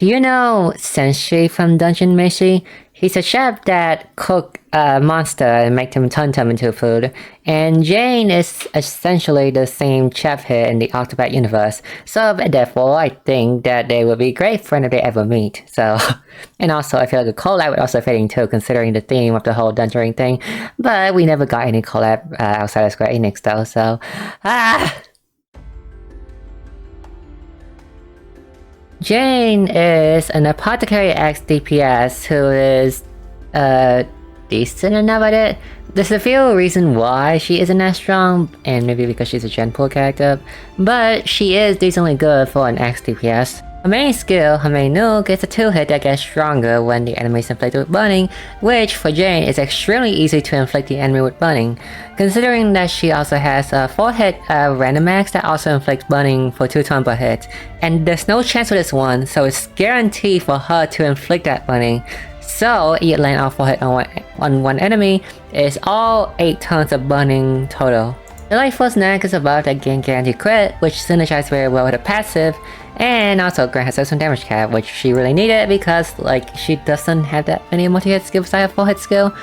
Do you know Senshi from Dungeon Meshi? He's a chef that cook a monster and make them turn them into food. And Jane is essentially the same chef here in the Octopath universe. So therefore, I think that they would be great friends if they ever meet. So, and also I feel like a collab would also fit in too, considering the theme of the whole dungeoning thing. But we never got any collab outside of Square Enix though. So, Jane is an apothecary X DPS who is decent enough at it. There's a few reasons why she isn't as strong, and maybe because she's a gen pool character, but she is decently good for an X DPS. Her main skill, her main nuke, is a 2-hit that gets stronger when the enemy is inflicted with burning, which for Jane is extremely easy to inflict the enemy with burning, considering that she also has a 4-hit random max that also inflicts burning for 2 turns per hit, and there's no chance for this one, so it's guaranteed for her to inflict that burning. So you land all 4 hit on one enemy, is all 8 turns of burning total. The Light Force Nag is above that gain guaranteed crit, which synergizes very well with her passive, and also grants herself some damage cap, which she really needed because like she doesn't have that many multi-hit skills besides her 4-hit skill.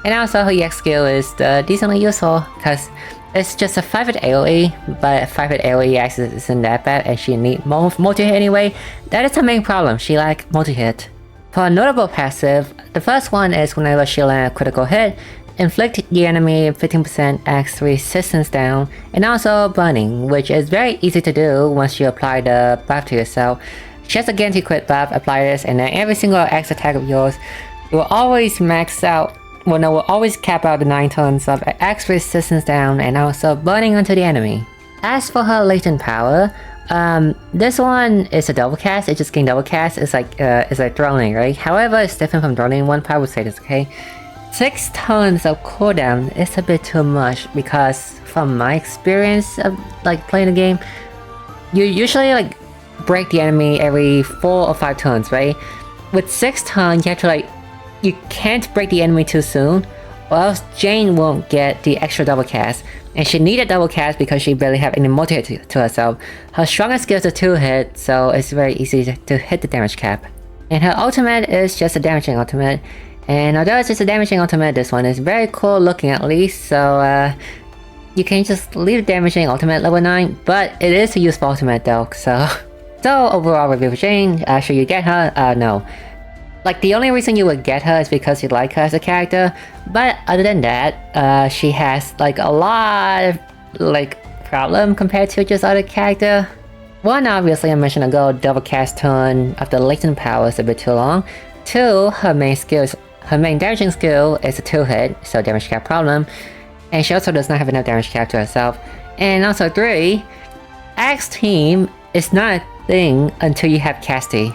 And also her EX skill is decently useful because it's just a 5-hit AoE, but 5-hit AoE actually isn't that bad and she needs multi-hit anyway. That is her main problem, she lacks multi-hit. For a notable passive, the first one is whenever she lands a critical hit, inflict the enemy 15% X resistance down, and also burning, which is very easy to do once you apply the buff to yourself. Just a guaranteed crit buff, apply this, and then every single X attack of yours will always max out, will always cap out the 9 turns of X resistance down and also burning onto the enemy. As for her latent power, this one is a double cast. It just gained double cast. It's like throning, right? However, it's different from throning. One part would say this, okay? 6 turns of cooldown is a bit too much because from my experience of like playing the game, you usually like break the enemy every 4 or 5 turns, right? With 6 turns, you have to like, you can't break the enemy too soon, or else Jane won't get the extra double cast. And she needed double cast because she barely have any multi-hit to herself. Her strongest skill is a 2-hit, so it's very easy to hit the damage cap. And her ultimate is just a damaging ultimate. And although it's just a damaging ultimate, this one is very cool looking at least, so you can just leave damaging ultimate level 9, but it is a useful ultimate though, so... So overall review for Jane, should you get her? No. Like the only reason you would get her is because you like her as a character, but other than that, she has like a lot of like problem compared to just other character. One, obviously I mentioned ago, double cast turn of the latent power is a bit too long. 2, her main damaging skill is a 2-hit, so damage cap problem, and she also does not have enough damage cap to herself. And also 3, X team is not a thing until you have Casti.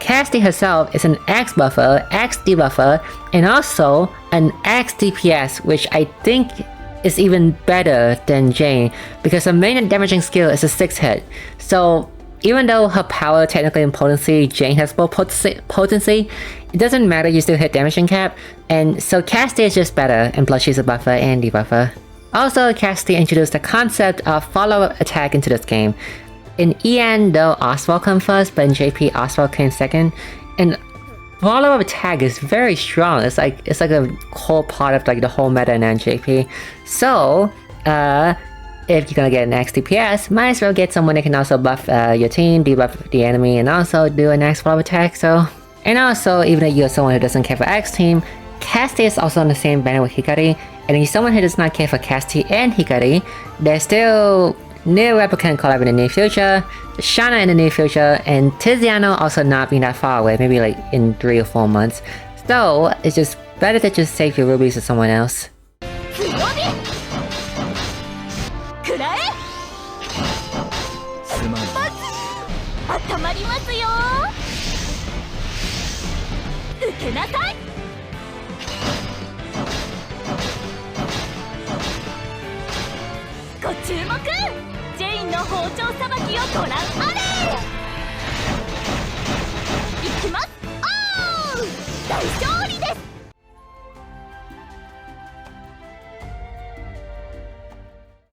Casti herself is an X buffer, X debuffer, and also an X DPS, which I think is even better than Jane, because her main damaging skill is a 6-hit. So even though her power technically and potency, Jane has more potency, it doesn't matter, you still hit damaging cap, and so Casti is just better, and plus she's a buffer and debuffer. Also, Casti introduced the concept of follow-up attack into this game. In EN though, Oswald came first, but in JP, Oswald came second, and follow-up attack is very strong. It's like a whole part of like the whole meta in JP. So, if you're gonna get an X DPS, might as well get someone that can also buff your team, debuff the enemy, and also do an X follow attack, so... And also, even if you're someone who doesn't care for X team, Casti is also on the same banner with Hikari, and if you're someone who does not care for Casti and Hikari, there's still new replicant collab in the near future, Shana in the near future, and Tiziano also not being that far away, maybe like in 3 or 4 months. So, it's just better to just save your rubies to someone else. ご注目、ジェインの包丁さばきをご覧あれ。いきます。